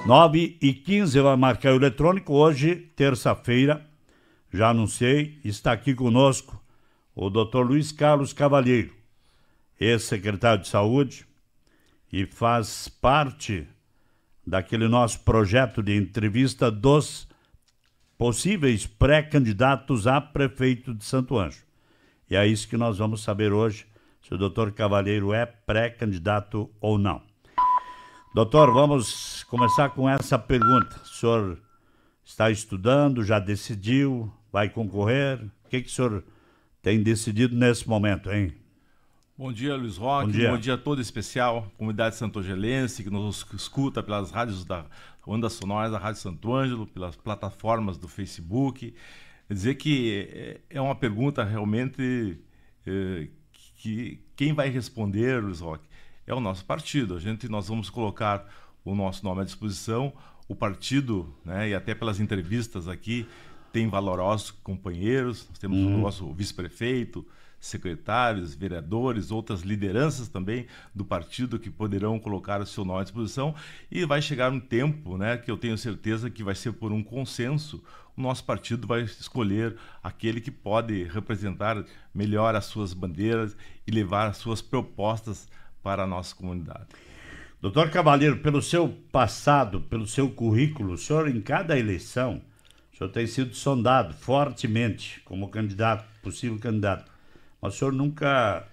9h15 vai marcar o eletrônico. Hoje, terça-feira, já anunciei, está aqui conosco o Dr. Luiz Carlos Cavalheiro, ex-secretário de Saúde, e faz parte daquele nosso projeto de entrevista dos possíveis pré-candidatos a prefeito de Santo Ângelo. E é isso que nós vamos saber hoje, se o doutor Cavalheiro é pré-candidato ou não. Doutor, vamos começar com essa pergunta. O senhor está estudando, já decidiu, vai concorrer? O que o senhor tem decidido nesse momento, hein? Bom dia, Luiz Roque. Bom dia todo especial, comunidade santoangelense que nos escuta pelas rádios da Ondas Sonoras da Rádio Santo Ângelo, pelas plataformas do Facebook. Quer dizer que é uma pergunta realmente que quem vai responder, Luiz Roque, é o nosso partido. Nós vamos colocar o nosso nome à disposição. O partido, né, e até pelas entrevistas aqui, tem valorosos companheiros. Nós temos o nosso vice-prefeito, secretários, vereadores, outras lideranças também do partido que poderão colocar o seu nome à disposição, e vai chegar um tempo, né, que eu tenho certeza que vai ser por um consenso. O nosso partido vai escolher aquele que pode representar melhor as suas bandeiras e levar as suas propostas para a nossa comunidade. Doutor Cavalheiro, pelo seu passado, pelo seu currículo, o senhor em cada eleição, o senhor tem sido sondado fortemente como candidato, possível candidato. Mas o senhor nunca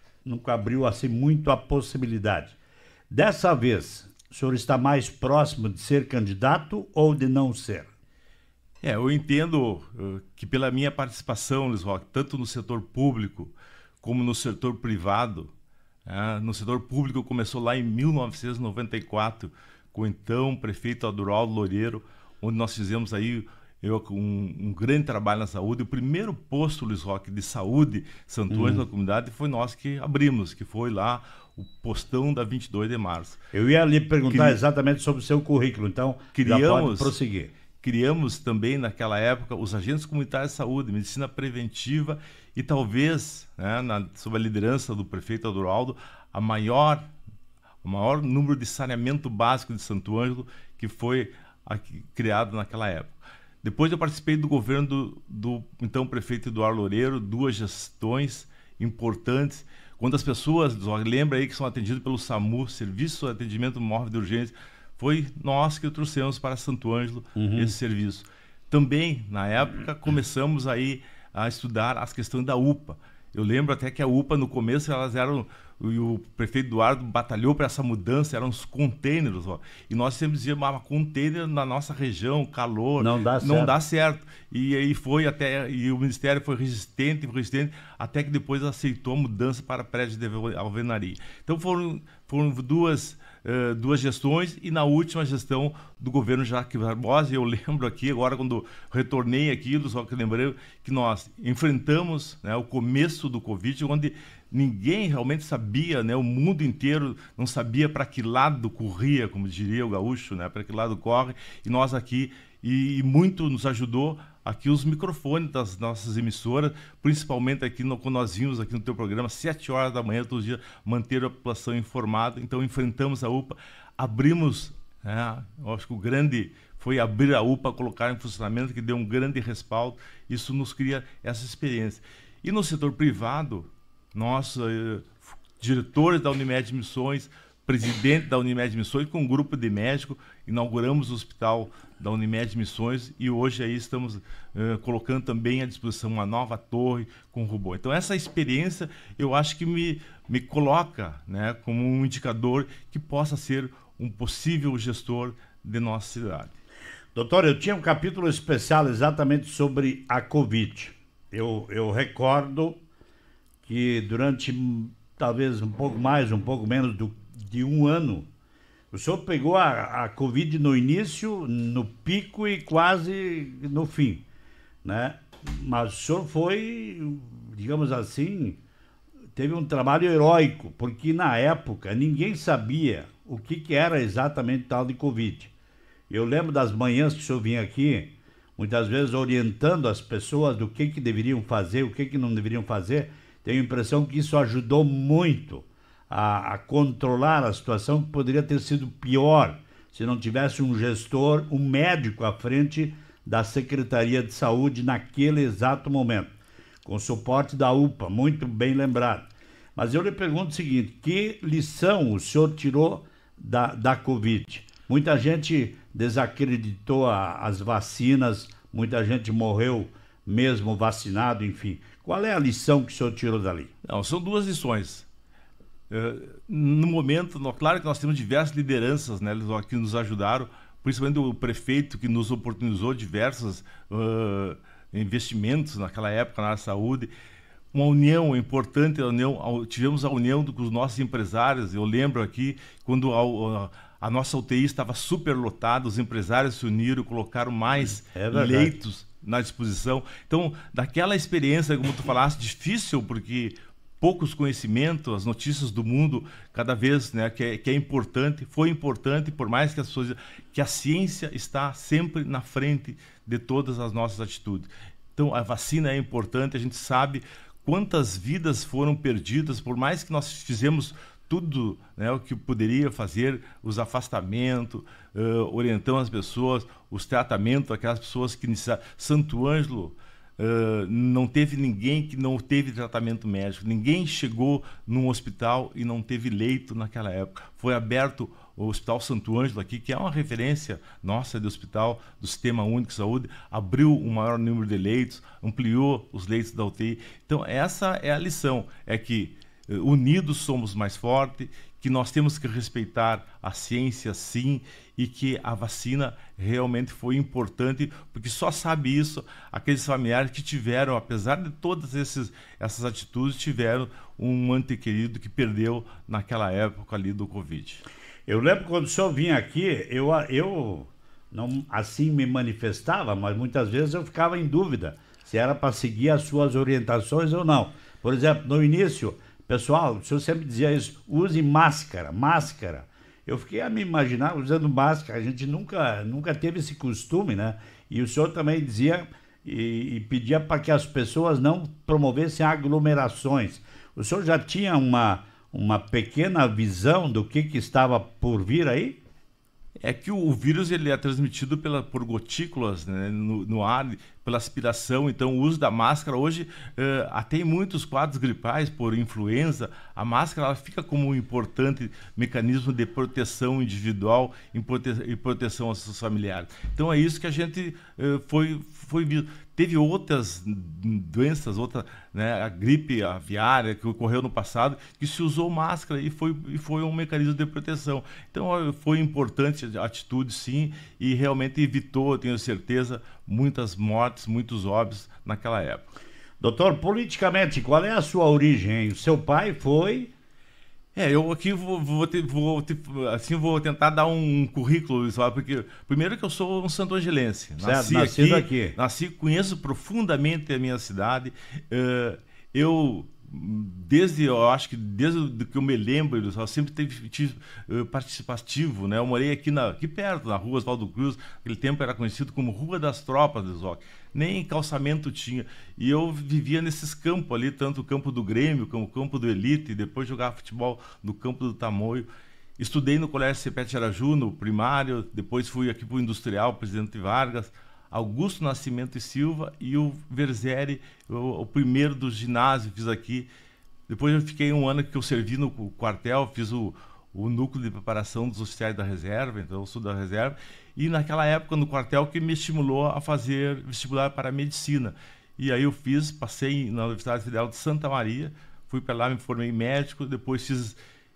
abriu assim muito a possibilidade. Dessa vez, o senhor está mais próximo de ser candidato ou de não ser? Eu entendo que pela minha participação, Luiz Roque, tanto no setor público como no setor privado, no setor público começou lá em 1994, com o então prefeito Adroaldo Loureiro, onde nós fizemos aí um grande trabalho na saúde. O primeiro posto, Luiz Roque, de saúde Santo Ângelo na comunidade foi nós que abrimos, que foi lá o postão da 22 de março. Eu ia lhe perguntar exatamente sobre o seu currículo, então já pode prosseguir. Criamos também naquela época os agentes comunitários de saúde, medicina preventiva e talvez, sob a liderança do prefeito Adroaldo, o maior número de saneamento básico de Santo Ângelo que foi criado naquela época. Depois eu participei do governo do então prefeito Eduardo Loureiro, 2 gestões importantes, quando as pessoas, lembra aí que são atendidas pelo SAMU, Serviço de Atendimento Móvel de Urgência, foi nós que trouxemos para Santo Ângelo esse serviço. Também, na época, começamos aí a estudar as questões da UPA. Eu lembro até que a UPA, no começo, elas eram... E o prefeito Eduardo batalhou para essa mudança, eram os containers, e nós sempre dizíamos, container na nossa região, calor, não dá certo. E aí foi até, e o Ministério foi resistente, até que depois aceitou a mudança para prédio de alvenaria. Então foram duas gestões, e na última gestão do governo Jaque Barbosa, eu lembro aqui, agora quando retornei aqui, só que lembrei que nós enfrentamos o começo do Covid, onde ninguém realmente sabia, o mundo inteiro não sabia para que lado corria, como diria o gaúcho, para que lado corre, e nós aqui, e muito nos ajudou aqui os microfones das nossas emissoras, principalmente aqui quando nós vimos aqui no teu programa, 7 horas da manhã, todos os dias, manter a população informada. Então enfrentamos a UPA, abrimos, eu acho que o grande foi abrir a UPA, colocar em funcionamento, que deu um grande respaldo, isso nos cria essa experiência. E no setor privado, nós, diretores da Unimed Missões, presidente da Unimed Missões, com um grupo de médicos, inauguramos o hospital da Unimed Missões, e hoje aí estamos colocando também à disposição uma nova torre com robô. Então essa experiência eu acho que me coloca como um indicador que possa ser um possível gestor de nossa cidade. Doutor, eu tinha um capítulo especial exatamente sobre a Covid. Eu recordo que durante talvez um pouco mais, um pouco menos de um ano, o senhor pegou a Covid no início, no pico e quase no fim, Mas o senhor foi, digamos assim, teve um trabalho heróico, porque na época ninguém sabia o que era exatamente tal de Covid. Eu lembro das manhãs que o senhor vinha aqui, muitas vezes orientando as pessoas do que deveriam fazer, o que não deveriam fazer. Tenho a impressão que isso ajudou muito a controlar a situação, que poderia ter sido pior se não tivesse um gestor, um médico à frente da Secretaria de Saúde naquele exato momento, com suporte da UPA, muito bem lembrado. Mas eu lhe pergunto o seguinte, que lição o senhor tirou da Covid? Muita gente desacreditou as vacinas, muita gente morreu mesmo vacinado, enfim. Qual é a lição que o senhor tirou dali? Não, são duas lições. No momento, claro que nós temos diversas lideranças, né, que nos ajudaram, principalmente o prefeito que nos oportunizou diversos investimentos naquela época na saúde. Uma união importante, tivemos a união com os nossos empresários. Eu lembro aqui, quando a nossa UTI estava superlotada, os empresários se uniram, colocaram mais leitos na disposição. Então, daquela experiência, como tu falaste, difícil, porque poucos conhecimentos, as notícias do mundo, cada vez, né, que é importante, foi importante, por mais que que a ciência está sempre na frente de todas as nossas atitudes. Então, a vacina é importante, a gente sabe quantas vidas foram perdidas, por mais que nós fizemos tudo, né, o que poderia fazer, os afastamentos, orientando as pessoas, os tratamentos, aquelas pessoas que necessitavam. Santo Ângelo, não teve ninguém que não teve tratamento médico, ninguém chegou num hospital e não teve leito naquela época. Foi aberto o Hospital Santo Ângelo aqui, que é uma referência nossa de hospital do Sistema Único de Saúde, abriu um maior número de leitos, ampliou os leitos da UTI. Então essa é a lição, é que unidos somos mais fortes, que nós temos que respeitar a ciência sim, e que a vacina realmente foi importante, porque só sabe isso aqueles familiares que tiveram, apesar de todas essas atitudes, tiveram um ente querido que perdeu naquela época ali do Covid. Eu lembro quando o senhor vinha aqui, eu não assim me manifestava, mas muitas vezes eu ficava em dúvida se era para seguir as suas orientações ou não. Por exemplo, no início, pessoal, o senhor sempre dizia isso, use máscara. Eu fiquei a me imaginar usando máscara, a gente nunca teve esse costume, né? E o senhor também dizia e pedia para que as pessoas não promovessem aglomerações. O senhor já tinha uma pequena visão do que estava por vir aí? É que o vírus ele é transmitido por gotículas, né, no ar, pela aspiração. Então o uso da máscara hoje, até em muitos quadros gripais por influenza, a máscara ela fica como um importante mecanismo de proteção individual e proteção aos seus familiares. Então é isso que a gente foi teve outras doenças, né, a gripe aviária que ocorreu no passado, que se usou máscara e foi um mecanismo de proteção. Então foi importante a atitude, sim, e realmente evitou, tenho certeza, muitas mortes, muitos óbitos naquela época. Doutor, politicamente, qual é a sua origem, hein? O seu pai foi... Eu aqui vou tentar dar um currículo, porque primeiro que eu sou um santo-angelense, nascido aqui. Conheço profundamente a minha cidade. Eu acho que desde que eu me lembro, eu sempre tive participativo, né? Eu morei aqui perto, na rua Oswaldo Cruz, aquele tempo era conhecido como Rua das Tropas do Zoc. Nem calçamento tinha. E eu vivia nesses campos ali, tanto o campo do Grêmio como o campo do Elite, e depois jogava futebol no campo do Tamoio. Estudei no Colégio Cepete Araju, no primário, depois fui aqui para o Industrial, Presidente Vargas, Augusto Nascimento e Silva, e o Verzeri, o primeiro do ginásio, fiz aqui. Depois eu fiquei um ano que eu servi no quartel, fiz o núcleo de preparação dos oficiais da reserva, então eu sou da reserva, e naquela época no quartel que me estimulou a fazer vestibular para a medicina. E aí eu passei na Universidade Federal de Santa Maria, fui para lá, me formei médico, depois fiz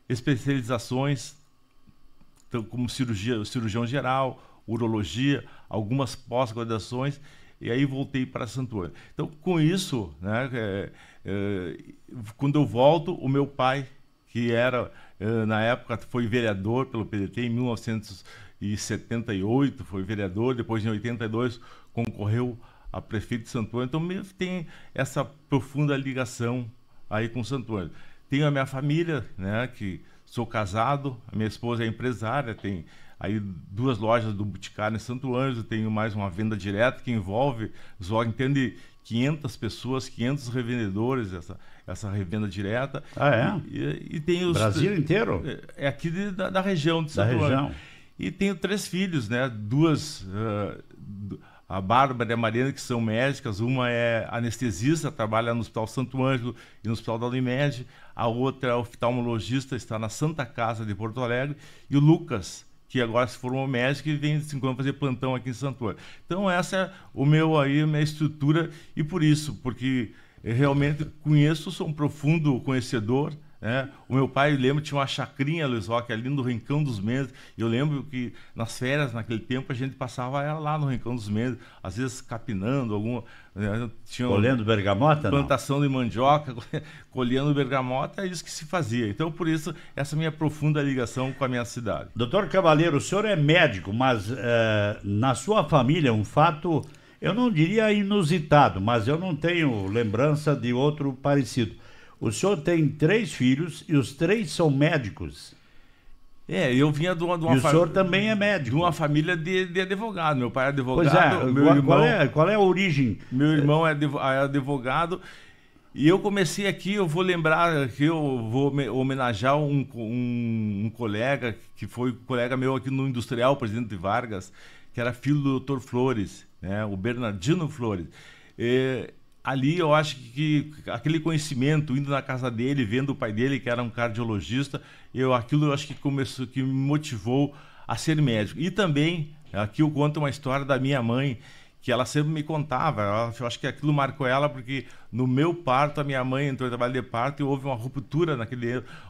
especializações como cirurgião geral, urologia, algumas pós-graduações, e aí voltei para Santo Ângelo. Então, com isso, né, quando eu volto, o meu pai, que era, na época, foi vereador pelo PDT em 1978, foi vereador, depois em 82 concorreu a prefeito de Santo Ângelo, então tem essa profunda ligação aí com Santo Ângelo. Tenho a minha família, né, que sou casado, a minha esposa é empresária, tem aí 2 lojas do Boticário em Santo Ângelo, tenho mais uma venda direta que envolve, entende, 500 pessoas, 500 revendedores, essa revenda direta. Ah, é? E tem Brasil inteiro? É aqui da região de Santo Ângelo. E tenho 3 filhos, né? Duas, a Bárbara e a Mariana, que são médicas. Uma é anestesista, trabalha no Hospital Santo Ângelo e no Hospital da Unimed. A outra é oftalmologista, está na Santa Casa de Porto Alegre. E o Lucas, que agora se formou médico e vem de 5 anos fazer plantão aqui em Santo Ângelo. Então essa é a minha estrutura, e por isso, porque eu realmente conheço, sou um profundo conhecedor, né? O meu pai, eu lembro, tinha uma chacrinha, Luiz Roque, ali no Rincão dos Mendes. Eu lembro que nas férias, naquele tempo, a gente passava ela lá no Rincão dos Mendes, às vezes capinando alguma... Tinha colhendo bergamota? Plantação de mandioca, colhendo bergamota, é isso que se fazia. Então, por isso, essa minha profunda ligação com a minha cidade. Doutor Cavaleiro, o senhor é médico, mas na sua família, um fato, eu não diria inusitado, mas eu não tenho lembrança de outro parecido. O senhor tem 3 filhos e os 3 são médicos. Eu vinha de uma E o senhor também é médico. De uma família de advogado. Meu pai é Pois advogado. é, qual é a origem? Meu irmão é advogado. E eu comecei aqui, eu vou lembrar que eu vou homenagear um colega, que foi colega meu aqui no Industrial, Presidente Vargas, que era filho do Dr. Flores, né, o Bernardino Flores. Ali eu acho que aquele conhecimento, indo na casa dele, vendo o pai dele, que era um cardiologista, aquilo eu acho que me motivou a ser médico. E também, aqui eu conto uma história da minha mãe, que ela sempre me contava. Eu acho que aquilo marcou ela, porque no meu parto, a minha mãe entrou em trabalho de parto e houve uma ruptura uma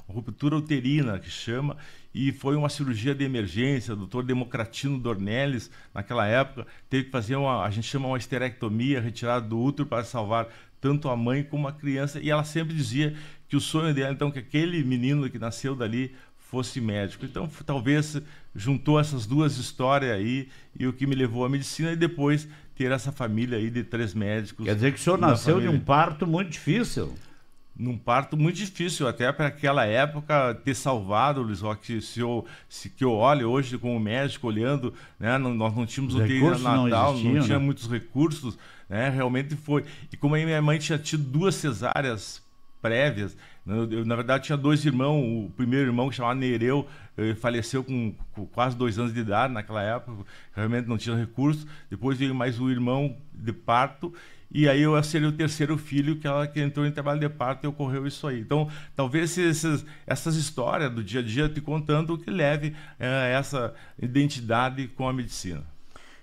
ruptura uterina, que chama, e foi uma cirurgia de emergência. O doutor Democratino Dornelles, naquela época, teve que fazer a gente chama uma esterectomia, retirada do útero para salvar tanto a mãe como a criança, e ela sempre dizia que o sonho dela, então, que aquele menino que nasceu dali fosse médico. Então, talvez juntou essas duas histórias aí, e o que me levou à medicina, e depois ter essa família aí de 3 médicos. Quer dizer que o senhor nasceu de um parto muito difícil. Num parto muito difícil, até para aquela época ter salvado, Luiz Roque, que eu olho hoje como médico, olhando, né, nós não tínhamos UTI natal, não tinha muitos recursos, né, realmente foi. E como a minha mãe tinha tido 2 cesáreas prévias, eu, na verdade, tinha 2 irmãos. O primeiro irmão, que chamava Nereu, faleceu com quase 2 anos de idade naquela época, realmente não tinha recursos. Depois veio mais um irmão de parto, e aí eu seria o 3º filho que entrou em trabalho de parto, e ocorreu isso aí. Então, talvez essas histórias do dia a dia te contando o que leve essa identidade com a medicina.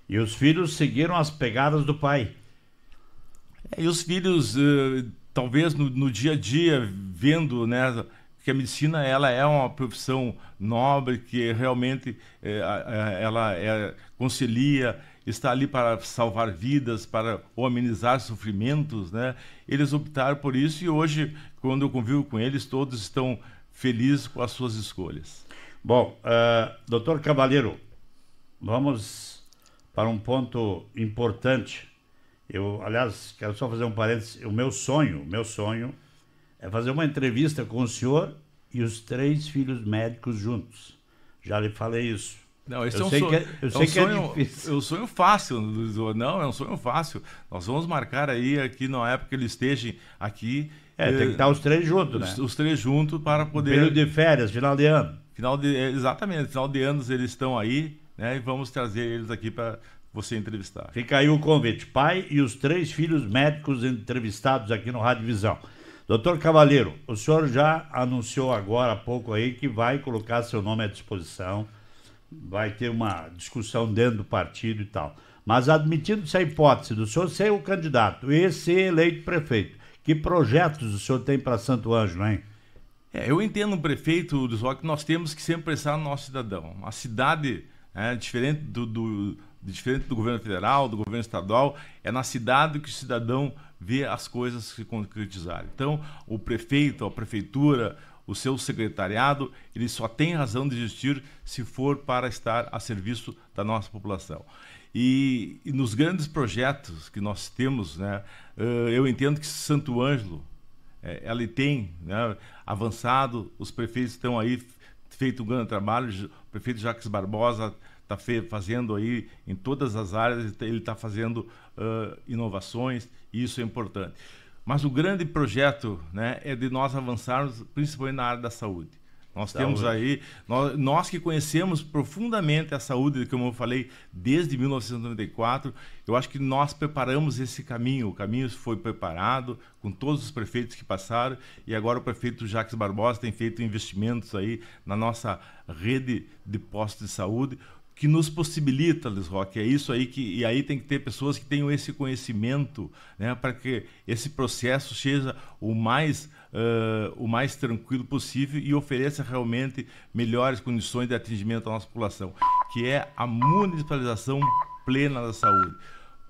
E os filhos seguiram as pegadas do pai. E os filhos, talvez no dia a dia, vendo, né, que a medicina ela é uma profissão nobre, que realmente ela concilia, está ali para salvar vidas, para amenizar sofrimentos, né? Eles optaram por isso, e hoje, quando eu convivo com eles, todos estão felizes com as suas escolhas. Bom, doutor Cavaleiro, vamos para um ponto importante. Eu, aliás, quero só fazer um parênteses. O meu sonho é fazer uma entrevista com o senhor e os 3 filhos médicos juntos. Já lhe falei isso. Não, esse é um sonho. Eu sei que é difícil. É um sonho fácil, não, é um sonho fácil. Nós vamos marcar aí, aqui na época que eles estejam aqui. Tem que estar os 3 juntos, né? Os 3 juntos para poder... Período de férias, final de ano. Exatamente, final de anos eles estão aí, né? E vamos trazer eles aqui para você entrevistar. Fica aí o convite. Pai e os 3 filhos médicos entrevistados aqui no Rádio Visão. Doutor Cavaleiro, o senhor já anunciou agora há pouco aí que vai colocar seu nome à disposição, vai ter uma discussão dentro do partido e tal. Mas admitindo-se a hipótese do senhor ser o candidato e ser eleito prefeito, que projetos o senhor tem para Santo Ângelo, hein? Eu entendo, prefeito, Luiz Roque, que nós temos que sempre pensar no nosso cidadão. A cidade, diferente do governo federal, do governo estadual, é na cidade que o cidadão vê as coisas se concretizarem. Então, o prefeito, a prefeitura, o seu secretariado, ele só tem razão de existir se for para estar a serviço da nossa população. E nos grandes projetos que nós temos, né, eu entendo que Santo Ângelo, ela tem, né, avançado, os prefeitos estão aí, feito um grande trabalho. O prefeito Jacques Barbosa está fazendo aí em todas as áreas, ele está fazendo inovações, e isso é importante. Mas o grande projeto, né, é de nós avançarmos, principalmente na área da saúde. Nós temos aí, nós que conhecemos profundamente a saúde, como eu falei, desde 1994, eu acho que nós preparamos esse caminho, o caminho foi preparado com todos os prefeitos que passaram, e agora o prefeito Jacques Barbosa tem feito investimentos aí na nossa rede de postos de saúde, que nos possibilita, Luiz Roque, é isso aí e aí tem que ter pessoas que tenham esse conhecimento, né, para que esse processo seja o mais tranquilo possível e ofereça realmente melhores condições de atendimento à nossa população, que é a municipalização plena da saúde.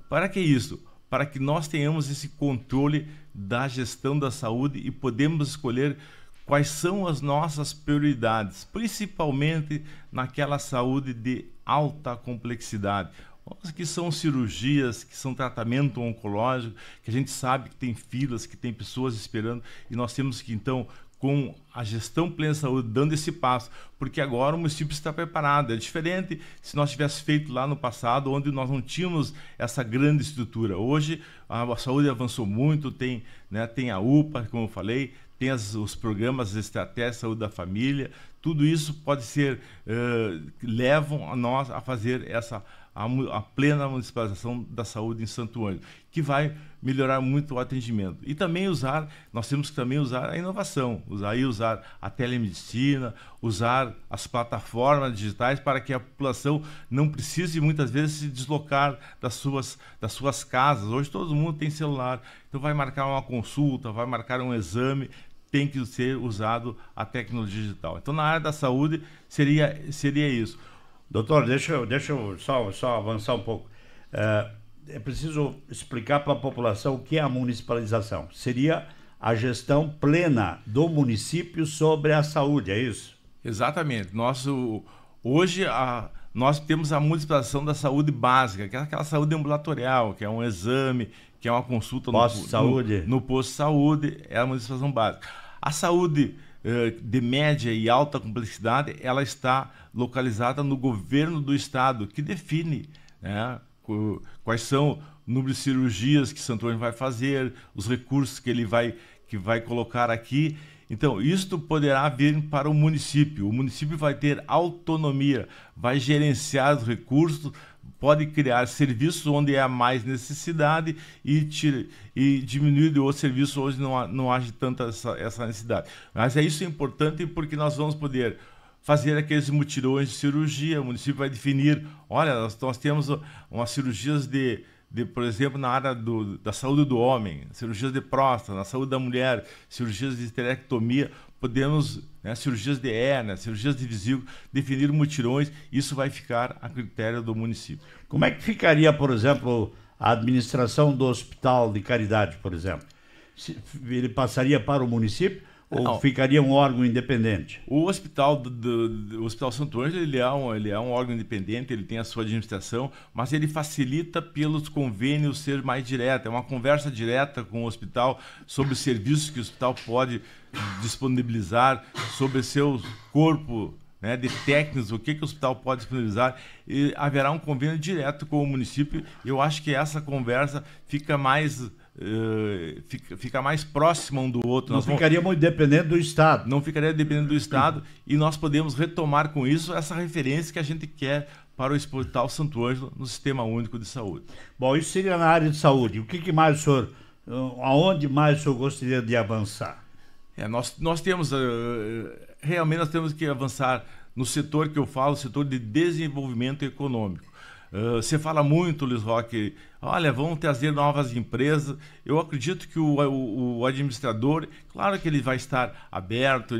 Para que isso? Para que nós tenhamos esse controle da gestão da saúde e podemos escolher quais são as nossas prioridades, principalmente naquela saúde de alta complexidade, que são cirurgias, que são tratamento oncológico, que a gente sabe que tem filas, que tem pessoas esperando, e nós temos que, então, com a gestão plena de saúde, dando esse passo, porque agora o município está preparado. É diferente se nós tivéssemos feito lá no passado, onde nós não tínhamos essa grande estrutura. Hoje, a saúde avançou muito, tem a UPA, como eu falei, tem os programas de estratégia de saúde da família, tudo isso pode ser, levam a nós a fazer a plena municipalização da saúde em Santo Ângelo, que vai melhorar muito o atendimento. E também nós temos que também usar a inovação, usar a telemedicina, usar as plataformas digitais para que a população não precise muitas vezes se deslocar das suas casas. Hoje todo mundo tem celular, então vai marcar uma consulta, vai marcar um exame, tem que ser usado a tecnologia digital. Então na área da saúde seria isso. Doutor, deixa eu só avançar um pouco. É preciso explicar para a população o que é a municipalização. Seria a gestão plena do município sobre a saúde, é isso? Exatamente. Hoje nós temos a municipalização da saúde básica, que é aquela saúde ambulatorial, que é um exame, que é uma consulta no posto de saúde, é a municipalização básica. A saúde de média e alta complexidade, ela está localizada no governo do estado, que define, né, quais são o número de cirurgias que Santo Ângelo vai fazer, os recursos que vai colocar aqui. Então, isto poderá vir para o município. O município vai ter autonomia, vai gerenciar os recursos, pode criar serviços onde há mais necessidade e diminuir de outros serviços onde não haja tanta essa necessidade. Mas isso é importante porque nós vamos poder fazer aqueles mutirões de cirurgia. O município vai definir, olha, nós temos umas cirurgias por exemplo, na área da saúde do homem, cirurgias de próstata, na saúde da mulher, cirurgias de esterectomia, podemos, cirurgias de hérnia, cirurgias de vesícula, definir mutirões, isso vai ficar a critério do município. Como é que ficaria, por exemplo, a administração do Hospital de Caridade, por exemplo? Ele passaria para o município? Ou ficaria um órgão independente? O Hospital o Hospital Santo Ângelo ele é um órgão independente, ele tem a sua administração, mas ele facilita pelos convênios ser mais direto. É uma conversa direta com o hospital sobre os serviços que o hospital pode disponibilizar, sobre seu corpo, né, de técnicos, o que o hospital pode disponibilizar, e haverá um convênio direto com o município. Eu acho que essa conversa fica mais próximo um do outro. Não ficaríamos dependendo do Estado. Não ficaria dependendo do Estado, e nós podemos retomar com isso essa referência que a gente quer para o Hospital Santo Ângelo no Sistema Único de Saúde. Bom, isso seria na área de saúde. O que mais o senhor, aonde mais o senhor gostaria de avançar? Nós temos, realmente nós temos que avançar no setor que eu falo, o setor de desenvolvimento econômico. Você fala muito, Luiz Roque, olha, vamos trazer novas empresas. Eu acredito que o administrador, claro que ele vai estar aberto,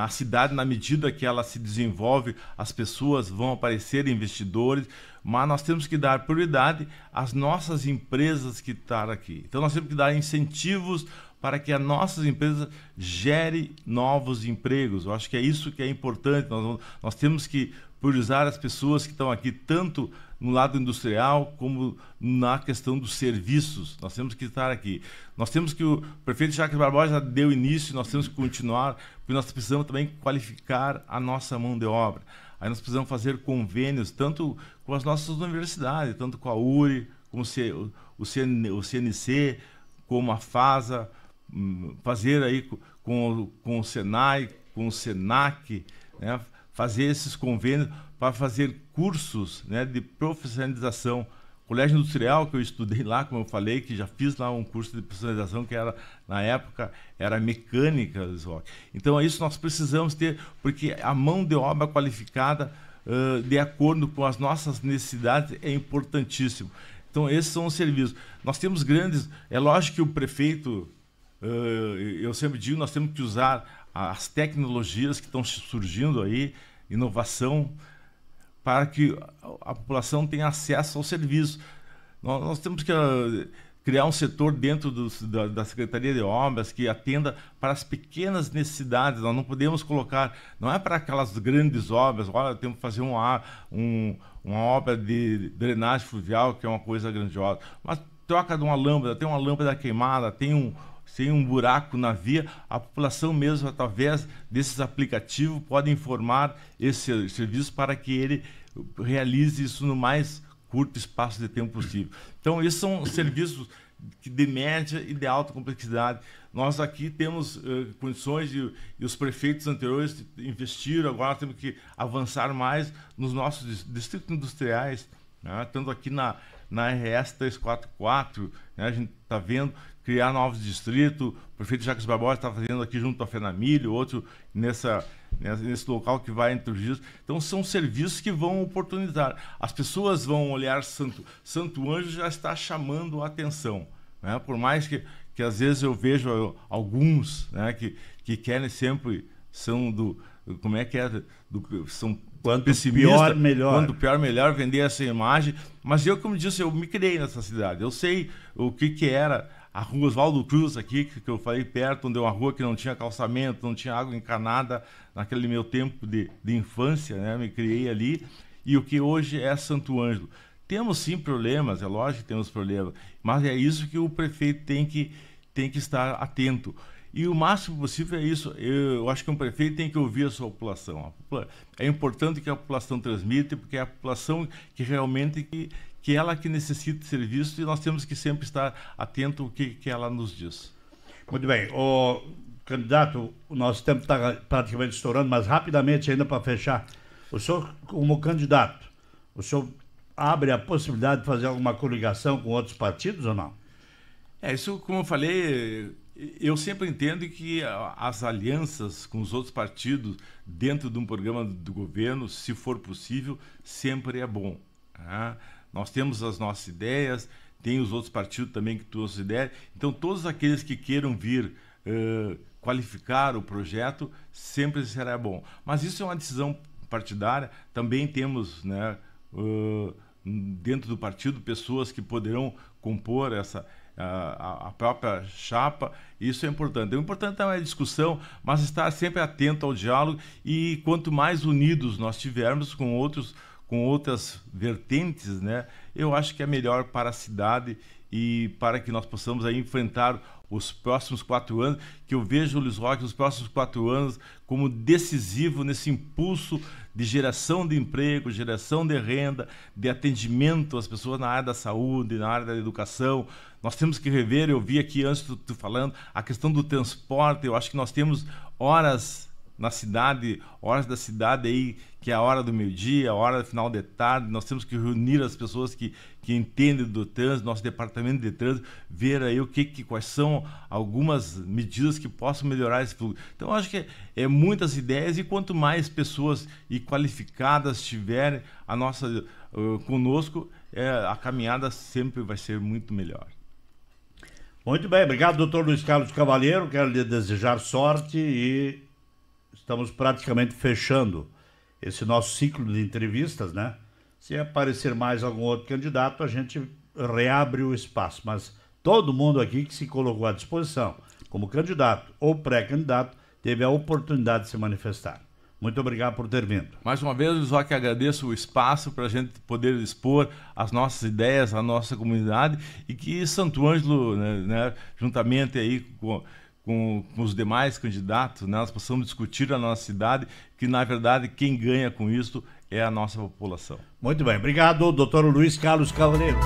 a cidade, na medida que ela se desenvolve, as pessoas vão aparecer, investidores, mas nós temos que dar prioridade às nossas empresas que estão aqui. Então nós temos que dar incentivos para que as nossas empresas gerem novos empregos. Eu acho que é isso que é importante. Nós temos que priorizar as pessoas que estão aqui, tanto no lado industrial como na questão dos serviços. Nós temos que estar aqui. Nós temos que, o prefeito Jacques Barbosa já deu início, nós temos que continuar, porque nós precisamos também qualificar a nossa mão de obra. Aí nós precisamos fazer convênios, tanto com as nossas universidades, tanto com a URI, como o CNC, como a FASA, fazer aí com o Senai, com o Senac, né, fazer esses convênios para fazer cursos, né, de profissionalização. Colégio Industrial, que eu estudei lá, como eu falei, que já fiz lá um curso de profissionalização que era, na época, era mecânica. Então, é isso que nós precisamos ter, porque a mão de obra qualificada, de acordo com as nossas necessidades, é importantíssimo. Então, esses são os serviços. Nós temos grandes... É lógico que o prefeito, eu sempre digo, nós temos que usar as tecnologias que estão surgindo aí, inovação, para que a população tenha acesso ao serviço. Nós temos que criar um setor dentro da Secretaria de Obras que atenda para as pequenas necessidades. Nós não podemos colocar... Não é para aquelas grandes obras. Olha, temos que fazer uma obra de drenagem fluvial, que é uma coisa grandiosa. Mas troca de uma lâmpada, tem uma lâmpada queimada, tem um buraco na via, a população mesmo, através desses aplicativos, pode informar esse serviço para que ele realize isso no mais curto espaço de tempo possível. Então, esses são serviços de média e de alta complexidade. Nós aqui temos condições, e os prefeitos anteriores investiram, agora temos que avançar mais nos nossos distritos industriais, né? Tanto aqui na RS 344, né? A gente está vendo criar novos distritos. O prefeito Jacques Barbosa está fazendo aqui junto à FENAMIL, outro nesse local que vai entre os dias. Então, são serviços que vão oportunizar. As pessoas vão olhar Santo Ângelo, já está chamando a atenção, né? Por mais que às vezes eu vejo alguns, né, que querem sempre, são do... Como é que é? São quanto pior, melhor. Quanto pior, melhor, vender essa imagem. Mas eu, como disse, eu me criei nessa cidade. Eu sei o que era a rua Oswaldo Cruz aqui, que eu falei perto, onde é uma rua que não tinha calçamento, não tinha água encanada, naquele meu tempo de infância, né? Me criei ali. E o que hoje é Santo Ângelo. Temos sim problemas, é lógico que temos problemas, mas é isso que o prefeito tem que estar atento. E o máximo possível é isso. Eu acho que um prefeito tem que ouvir a sua população. É importante que a população transmita, porque é a população que realmente que ela que necessita de serviço, e nós temos que sempre estar atento ao que ela nos diz. Muito bem. O candidato, o nosso tempo está praticamente estourando, mas rapidamente ainda para fechar. O senhor, como candidato, o senhor abre a possibilidade de fazer alguma coligação com outros partidos ou não? Isso, como eu falei... Eu sempre entendo que as alianças com os outros partidos dentro de um programa do governo, se for possível, sempre é bom, né? Nós temos as nossas ideias, tem os outros partidos também que têm as suas ideias. Então, todos aqueles que queiram vir qualificar o projeto, sempre será bom. Mas isso é uma decisão partidária. Também temos, né, dentro do partido, pessoas que poderão compor a própria chapa. Isso é importante. O importante é a discussão, mas estar sempre atento ao diálogo, e quanto mais unidos nós tivermos com outras vertentes, né, eu acho que é melhor para a cidade e para que nós possamos aí enfrentar os próximos 4 anos, que eu vejo o Luiz Roque, os próximos 4 anos, como decisivo nesse impulso de geração de emprego, geração de renda, de atendimento às pessoas na área da saúde, na área da educação. Nós temos que rever, eu vi aqui antes tu falando, a questão do transporte. Eu acho que nós temos horas na cidade, horas da cidade aí, que é a hora do meio-dia, a hora do final de tarde. Nós temos que reunir as pessoas que entendem do trânsito, nosso departamento de trânsito, ver aí quais são algumas medidas que possam melhorar esse fluxo. Então, eu acho que é muitas ideias, e quanto mais pessoas e qualificadas tiverem conosco, a caminhada sempre vai ser muito melhor. Muito bem, obrigado, doutor Luiz Carlos Cavalheiro. Quero lhe desejar sorte, e estamos praticamente fechando esse nosso ciclo de entrevistas, né? Se aparecer mais algum outro candidato, a gente reabre o espaço. Mas todo mundo aqui que se colocou à disposição como candidato ou pré-candidato teve a oportunidade de se manifestar. Muito obrigado por ter vindo. Mais uma vez, só que agradeço o espaço para a gente poder expor as nossas ideias, a nossa comunidade, e que Santo Ângelo, né, juntamente aí com os demais candidatos, né, nós possamos discutir a nossa cidade, que na verdade quem ganha com isso é a nossa população. Muito bem, obrigado, doutor Luiz Carlos Cavalheiro.